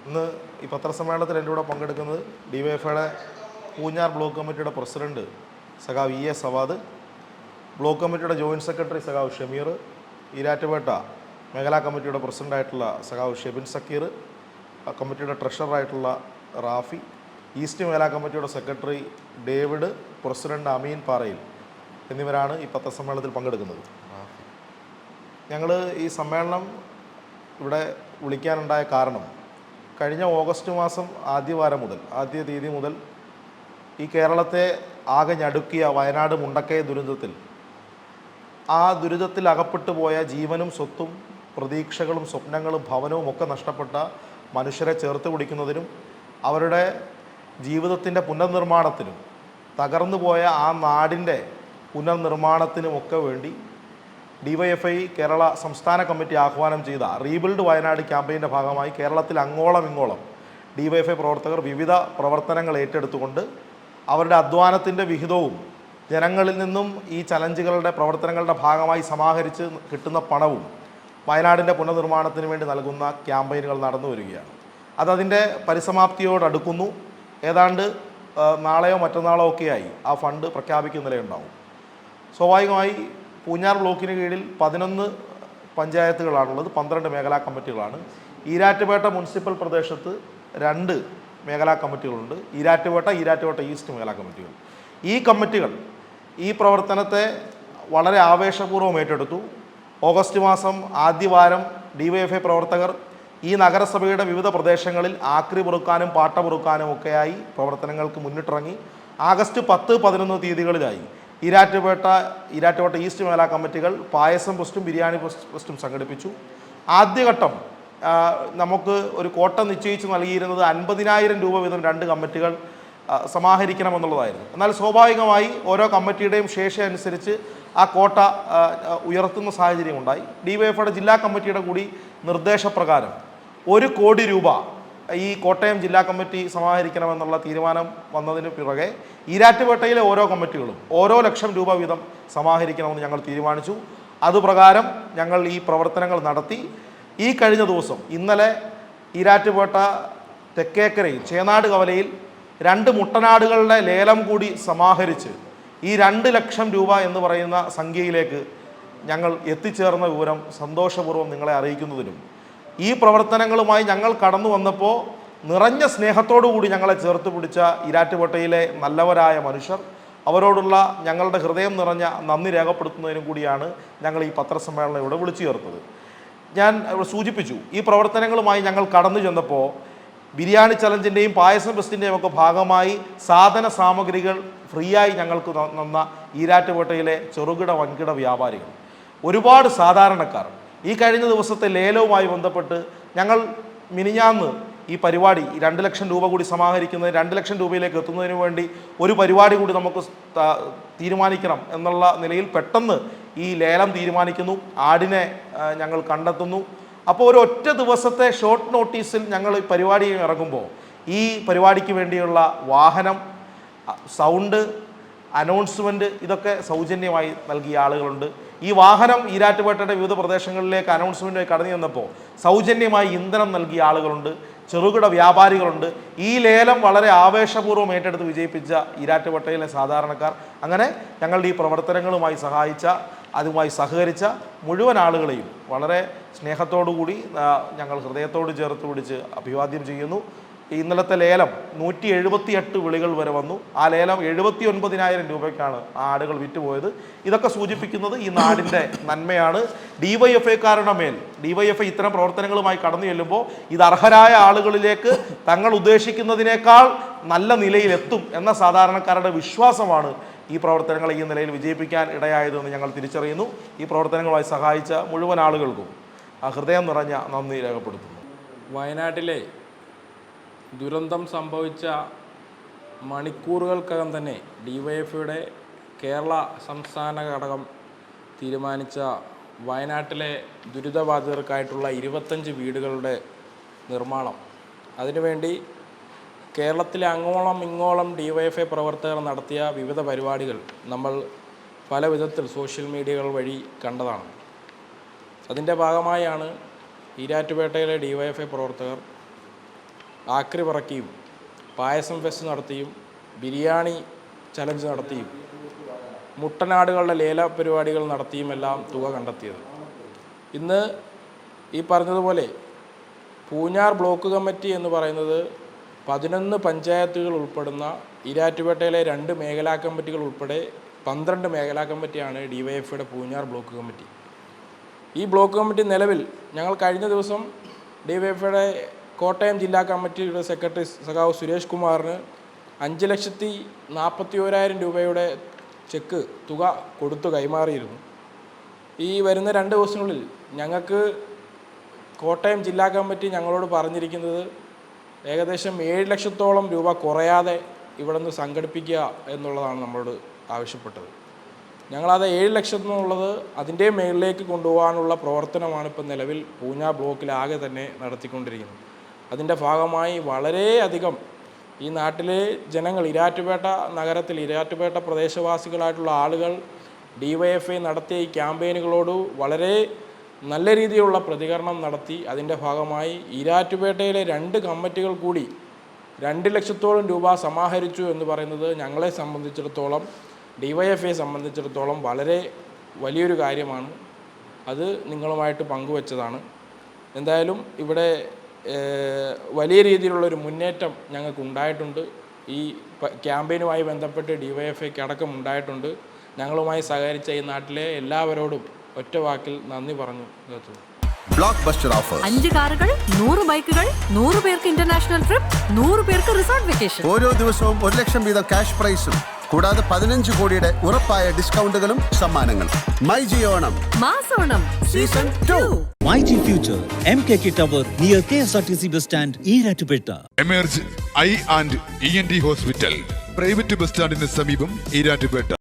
ഇന്ന് ഈ പത്രസമ്മേളനത്തിൽ എൻ്റെ കൂടെ പങ്കെടുക്കുന്നത് ഡിവൈഎഫ്ഐയുടെ പൂഞ്ഞാർ ബ്ലോക്ക് കമ്മിറ്റിയുടെ പ്രസിഡന്റ് സഖാവ് ഇ എ സവാദ്, ബ്ലോക്ക് കമ്മിറ്റിയുടെ ജോയിൻറ്റ് സെക്രട്ടറി സഖാവ് ഷമീർ, ഈരാറ്റുപേട്ട മേഖലാ കമ്മിറ്റിയുടെ പ്രസിഡൻ്റായിട്ടുള്ള സഖാവ് ഷെബിൻ സക്കീർ, കമ്മിറ്റിയുടെ ട്രഷററായിട്ടുള്ള റാഫി, ഈസ്റ്റ് മേഖലാ കമ്മിറ്റിയുടെ സെക്രട്ടറി ഡേവിഡ്, പ്രസിഡന്റ് അമീൻ പാറയിൽ എന്നിവരാണ് ഈ പത്രസമ്മേളനത്തിൽ പങ്കെടുക്കുന്നത്. ഞങ്ങൾ ഈ സമ്മേളനം ഇവിടെ വിളിക്കാനുണ്ടായ കാരണം, കഴിഞ്ഞ ഓഗസ്റ്റ് മാസം ആദ്യ തീയതി മുതൽ ഈ കേരളത്തെ ആകെ ഞടുക്കിയ വയനാട് മുണ്ടക്കൈ ദുരന്തത്തിൽ, ആ ദുരിതത്തിൽ അകപ്പെട്ടു പോയ ജീവനും സ്വത്തും പ്രതീക്ഷകളും സ്വപ്നങ്ങളും ഭവനവും ഒക്കെ നഷ്ടപ്പെട്ട മനുഷ്യരെ ചേർത്ത് പിടിക്കുന്നതിനും അവരുടെ ജീവിതത്തിൻ്റെ പുനർനിർമ്മാണത്തിനും തകർന്നു പോയ ആ നാടിൻ്റെ പുനർനിർമ്മാണത്തിനുമൊക്കെ വേണ്ടി ഡിവൈഎഫ്ഐ കേരള സംസ്ഥാന കമ്മിറ്റി ആഹ്വാനം ചെയ്ത റീബിൽഡ് വയനാട് ക്യാമ്പയിൻ്റെ ഭാഗമായി കേരളത്തിൽ അങ്ങോളം ഇങ്ങോളം ഡിവൈഎഫ്ഐ പ്രവർത്തകർ വിവിധ പ്രവർത്തനങ്ങൾ ഏറ്റെടുത്തുകൊണ്ട് അവരുടെ അധ്വാനത്തിൻ്റെ വിഹിതവും ജനങ്ങളിൽ നിന്നും ഈ ചലഞ്ചുകളുടെ പ്രവർത്തനങ്ങളുടെ ഭാഗമായി സമാഹരിച്ച് കിട്ടുന്ന പണവും വയനാടിൻ്റെ പുനർനിർമ്മാണത്തിന് വേണ്ടി നൽകുന്ന ക്യാമ്പയിനുകൾ നടന്നു വരികയാണ്. അതതിൻ്റെ പരിസമാപ്തിയോടടുക്കുന്നു. ഏതാണ്ട് നാളെയോ മറ്റന്നാളോ ഒക്കെയായി ആ ഫണ്ട് പ്രഖ്യാപിക്കുന്നതിലുണ്ടാവും. സ്വാഭാവികമായി പൂഞ്ഞാർ ബ്ലോക്കിന് കീഴിൽ 11 പഞ്ചായത്തുകളാണുള്ളത്, 12 മേഖലാ കമ്മിറ്റികളാണ്. ഈരാറ്റുപേട്ട മുനിസിപ്പൽ പ്രദേശത്ത് 2 മേഖലാ കമ്മിറ്റികളുണ്ട്, ഈരാറ്റുപേട്ട ഈസ്റ്റ് മേഖലാ കമ്മിറ്റികൾ. ഈ കമ്മിറ്റികൾ ഈ പ്രവർത്തനത്തെ വളരെ ആവേശപൂർവ്വം ഏറ്റെടുത്തു. ഓഗസ്റ്റ് മാസം ആദ്യവാരം ഡിവൈഎഫ്ഐ പ്രവർത്തകർ ഈ നഗരസഭയുടെ വിവിധ പ്രദേശങ്ങളിൽ ആക്രി പൊറുക്കാനും പാട്ട പൊറുക്കാനും ഒക്കെയായി പ്രവർത്തനങ്ങൾക്ക് മുന്നിട്ടിറങ്ങി. ആഗസ്റ്റ് 10, 11 തീയതികളിലായി ഈരാറ്റുപേട്ട ഈസ്റ്റ് മേഖലാ കമ്മിറ്റികൾ പായസം ഫെസ്റ്റും ബിരിയാണി ഫെസ്റ്റും സംഘടിപ്പിച്ചു. ആദ്യഘട്ടം നമുക്ക് ഒരു കോട്ട നിശ്ചയിച്ച് നൽകിയിരുന്നത് 50,000 രൂപ വീതം 2 കമ്മിറ്റികൾ സമാഹരിക്കണമെന്നുള്ളതായിരുന്നു. എന്നാൽ സ്വാഭാവികമായി ഓരോ കമ്മിറ്റിയുടെയും ശേഷി അനുസരിച്ച് ആ കോട്ട ഉയർത്തുന്ന സാഹചര്യമുണ്ടായി. ഡിവൈഎഫ്ഐയുടെ ജില്ലാ കമ്മിറ്റിയുടെ കൂടി നിർദ്ദേശപ്രകാരം 1 കോടി രൂപ ഈ കോട്ടയം ജില്ലാ കമ്മിറ്റി സമാഹരിക്കണമെന്നുള്ള തീരുമാനം വന്നതിന് പിറകെ ഈരാറ്റുപേട്ടയിലെ ഓരോ കമ്മിറ്റികളും ഓരോ ലക്ഷം രൂപ വീതം സമാഹരിക്കണമെന്ന് ഞങ്ങൾ തീരുമാനിച്ചു. അതുപ്രകാരം ഞങ്ങൾ ഈ പ്രവർത്തനങ്ങൾ നടത്തി. ഈ കഴിഞ്ഞ ദിവസം ഇന്നലെ ഈരാറ്റുപേട്ട തെക്കേക്കരയിൽ ചേനാട് കവലയിൽ 2 മുട്ടനാടുകളുടെ ലേലം കൂടി സമാഹരിച്ച് ഈ 2 ലക്ഷം രൂപ എന്ന് പറയുന്ന സംഖ്യയിലേക്ക് ഞങ്ങൾ എത്തിച്ചേർന്ന വിവരം സന്തോഷപൂർവ്വം നിങ്ങളെ അറിയിക്കുന്നതിനും, ഈ പ്രവർത്തനങ്ങളുമായി ഞങ്ങൾ കടന്നു വന്നപ്പോൾ നിറഞ്ഞ സ്നേഹത്തോടു കൂടി ഞങ്ങളെ ചേർത്ത് പിടിച്ച ഈരാറ്റുപേട്ടയിലെ നല്ലവരായ മനുഷ്യർ, അവരോടുള്ള ഞങ്ങളുടെ ഹൃദയം നിറഞ്ഞ നന്ദി രേഖപ്പെടുത്തുന്നതിനും കൂടിയാണ് ഞങ്ങൾ ഈ പത്രസമ്മേളനം ഇവിടെ വിളിച്ചു ചേർത്തത്. ഞാൻ സൂചിപ്പിച്ചു, ഈ പ്രവർത്തനങ്ങളുമായി ഞങ്ങൾ കടന്നു ചെന്നപ്പോൾ ബിരിയാണി ചലഞ്ചിൻ്റെയും പായസം ഫെസ്റ്റിൻ്റെയും ഒക്കെ ഭാഗമായി സാധന സാമഗ്രികൾ ഫ്രീ ആയി ഞങ്ങൾക്ക് തന്ന ഈരാറ്റുപേട്ടയിലെ ചെറുകിട വൻകിട വ്യാപാരികൾ, ഒരുപാട് സാധാരണക്കാർ, ഈ കഴിഞ്ഞ ദിവസത്തെ ലേലവുമായി ബന്ധപ്പെട്ട് ഞങ്ങൾ മിനിഞ്ഞാന്ന് ഈ പരിപാടി 2 ലക്ഷം രൂപ കൂടി സമാഹരിക്കുന്നത് 2 ലക്ഷം രൂപയിലേക്ക് എത്തുന്നതിന് വേണ്ടി ഒരു പരിപാടി കൂടി നമുക്ക് തീരുമാനിക്കണം എന്നുള്ള നിലയിൽ പെട്ടെന്ന് ഈ ലേലം തീരുമാനിക്കുന്നു. ആടിനെ ഞങ്ങൾ കണ്ടെത്തുന്നു. അപ്പോൾ ഒരു ഒറ്റ ദിവസത്തെ ഷോർട്ട് നോട്ടീസിൽ ഞങ്ങൾ ഈ പരിപാടി ഇറങ്ങുമ്പോൾ ഈ പരിപാടിക്ക് വേണ്ടിയുള്ള വാഹനം, സൗണ്ട്, അനൗൺസ്മെൻറ്റ് ഇതൊക്കെ സൗജന്യമായി നൽകിയ ആളുകളുണ്ട്. ഈ വാഹനം ഈരാറ്റുപേട്ടയുടെ വിവിധ പ്രദേശങ്ങളിലേക്ക് അനൗൺസ്മെൻറ്റുമായി കടന്നു ചെന്നപ്പോൾ സൗജന്യമായി ഇന്ധനം നൽകിയ ആളുകളുണ്ട്, ചെറുകിട വ്യാപാരികളുണ്ട്. ഈ ലേലം വളരെ ആവേശപൂർവ്വം ഏറ്റെടുത്ത് വിജയിപ്പിച്ച ഈരാറ്റുപേട്ടയിലെ സാധാരണക്കാർ, അങ്ങനെ ഞങ്ങളുടെ ഈ പ്രവർത്തനങ്ങളുമായി അതുമായി സഹകരിച്ച മുഴുവൻ ആളുകളെയും വളരെ സ്നേഹത്തോടു കൂടി ഞങ്ങൾ ഹൃദയത്തോട് ചേർത്ത് പിടിച്ച് അഭിവാദ്യം ചെയ്യുന്നു. ഇന്നലത്തെ ലേലം 178 വിളികൾ വരെ വന്നു. ആ ലേലം 79,000 രൂപയ്ക്കാണ് ആ ആടുകൾ വിറ്റുപോയത്. ഇതൊക്കെ സൂചിപ്പിക്കുന്നത് ഈ നാടിൻ്റെ നന്മയാണ്. ഡിവൈഎഫ്ഐക്കാരുടെ മേൽ ഡിവൈഎഫ്ഐ ഇത്തരം പ്രവർത്തനങ്ങളുമായി കടന്നു ചെല്ലുമ്പോൾ ഇത് അർഹരായ ആളുകളിലേക്ക് തങ്ങൾ ഉദ്ദേശിക്കുന്നതിനേക്കാൾ നല്ല നിലയിലെത്തും എന്ന സാധാരണക്കാരുടെ വിശ്വാസമാണ് ഈ പ്രവർത്തനങ്ങളെ ഈ നിലയിൽ വിജയിപ്പിക്കാൻ ഇടയായതെന്ന് ഞങ്ങൾ തിരിച്ചറിയുന്നു. ഈ പ്രവർത്തനങ്ങളുമായി സഹായിച്ച മുഴുവൻ ആളുകൾക്കും ഹൃദയം നിറഞ്ഞ നന്ദി രേഖപ്പെടുത്തുന്നു. വയനാട്ടിലെ ദുരന്തം സംഭവിച്ച മണിക്കൂറുകൾക്കകം തന്നെ ഡിവൈഎഫ്ഐയുടെ കേരള സംസ്ഥാന ഘടകം തീരുമാനിച്ച വയനാട്ടിലെ ദുരിതബാധിതർക്കായിട്ടുള്ള 25 വീടുകളുടെ നിർമ്മാണം, അതിനുവേണ്ടി കേരളത്തിലെ അങ്ങോളം ഇങ്ങോളം ഡിവൈഎഫ്ഐ പ്രവർത്തകർ നടത്തിയ വിവിധ പരിപാടികൾ നമ്മൾ പല വിധത്തിൽ സോഷ്യൽ മീഡിയകൾ വഴി കണ്ടതാണ്. അതിൻ്റെ ഭാഗമായാണ് ഈരാറ്റുപേട്ടയിലെ ഡിവൈഎഫ്ഐ പ്രവർത്തകർ ആക്രി പറക്കിയും പായസം ഫെസ്റ്റ് നടത്തിയും ബിരിയാണി ചലഞ്ച് നടത്തിയും മുട്ടനാടുകളുടെ ലേല പരിപാടികൾ നടത്തിയുമെല്ലാം തുക കണ്ടെത്തിയത്. ഇന്ന് ഈ പറഞ്ഞതുപോലെ പൂഞ്ഞാർ ബ്ലോക്ക് കമ്മിറ്റി എന്ന് പറയുന്നത് 11 പഞ്ചായത്തുകൾ ഉൾപ്പെടുന്ന ഈരാറ്റുപേട്ടയിലെ 2 മേഖലാ കമ്മിറ്റികൾ ഉൾപ്പെടെ 12 മേഖലാ കമ്മിറ്റിയാണ് ഡിവൈഎഫ്ഐയുടെ പൂഞ്ഞാർ ബ്ലോക്ക് കമ്മിറ്റി. ഈ ബ്ലോക്ക് കമ്മിറ്റി നിലവിൽ ഞങ്ങൾ കഴിഞ്ഞ ദിവസം ഡിവൈഎഫ്ഐയുടെ കോട്ടയം ജില്ലാ കമ്മിറ്റിയുടെ സെക്രട്ടറി സഖാവ് സുരേഷ് കുമാറിന് 5,41,000 രൂപയുടെ ചെക്ക് തുക കൊടുത്തു കൈമാറിയിരുന്നു. ഈ വരുന്ന 2 ദിവസങ്ങളിൽ ഞങ്ങൾക്ക് കോട്ടയം ജില്ലാ കമ്മിറ്റി ഞങ്ങളോട് പറഞ്ഞിരിക്കുന്നത് ഏകദേശം 7 ലക്ഷത്തോളം രൂപ കുറയാതെ ഇവിടെ നിന്ന് സംഘടിപ്പിക്കുക എന്നുള്ളതാണ് നമ്മളോട് ആവശ്യപ്പെട്ടത്. ഞങ്ങളത് 7 ലക്ഷം എന്നുള്ളത് അതിൻ്റെ മേളിലേക്ക് കൊണ്ടുപോകാനുള്ള പ്രവർത്തനമാണ് ഇപ്പോൾ നിലവിൽ പൂഞ്ഞാർ ബ്ലോക്കിലാകെ തന്നെ നടത്തിക്കൊണ്ടിരിക്കുന്നത്. അതിൻ്റെ ഭാഗമായി വളരെയധികം ഈ നാട്ടിലെ ജനങ്ങൾ, ഈരാറ്റുപേട്ട നഗരത്തിൽ ഈരാറ്റുപേട്ട പ്രദേശവാസികളായിട്ടുള്ള ആളുകൾ ഡിവൈഎഫ്ഐ നടത്തിയ ഈ ക്യാമ്പയിനുകളോട് വളരെ നല്ല രീതിയിലുള്ള പ്രതികരണം നടത്തി. അതിൻ്റെ ഭാഗമായി ഈരാറ്റുപേട്ടയിലെ 2 കമ്മിറ്റികൾ കൂടി 2 ലക്ഷത്തോളം രൂപ സമാഹരിച്ചു എന്ന് പറയുന്നത് ഞങ്ങളെ സംബന്ധിച്ചിടത്തോളം, ഡിവൈഎഫ്ഐയെ സംബന്ധിച്ചിടത്തോളം വളരെ വലിയൊരു കാര്യമാണ്. അത് നിങ്ങളുമായിട്ട് പങ്കുവച്ചതാണ്. എന്തായാലും ഇവിടെ വലിയ രീതിയിലുള്ളൊരു മുന്നേറ്റം ഞങ്ങൾക്ക് ഉണ്ടായിട്ടുണ്ട്. ഈ ക്യാമ്പയിനുമായി ബന്ധപ്പെട്ട് ഡിവൈഎഫ്ഐക്ക് അടക്കം ഉണ്ടായിട്ടുണ്ട്. ഞങ്ങളുമായി സഹകരിച്ച ഈ നാട്ടിലെ എല്ലാവരോടും ഒറ്റ വാക്കിൽ നന്ദി പറഞ്ഞു നിർത്തുന്നു. ബ്ലോക്ക് ബസ്റ്റർ ഓഫർ 5 കാറുകൾ, 100 ബൈക്കുകൾ, 100 പേർക്ക് ഇന്റർനാഷണൽ ട്രിപ്പ്, 100 പേർക്ക് റിസോർട്ട് വെക്കേഷൻ. ഓരോ ദിവസവും 1 ലക്ഷം വീതം ക്യാഷ് പ്രൈസും കൂടാതെ 15 കോടിയുടെ ഉറപ്പായ ഡിസ്കൗണ്ടുകളും സമ്മാനങ്ങളും. മൈജി ഓണം മാസോണം season 2. MyG Future, MKK Tower near KSRTC bus stand, Eerattupetta. Emerge I and ENT hospital, private bus സ്റ്റാൻഡിന് സമീപം, ഈരാറ്റുപേട്ട.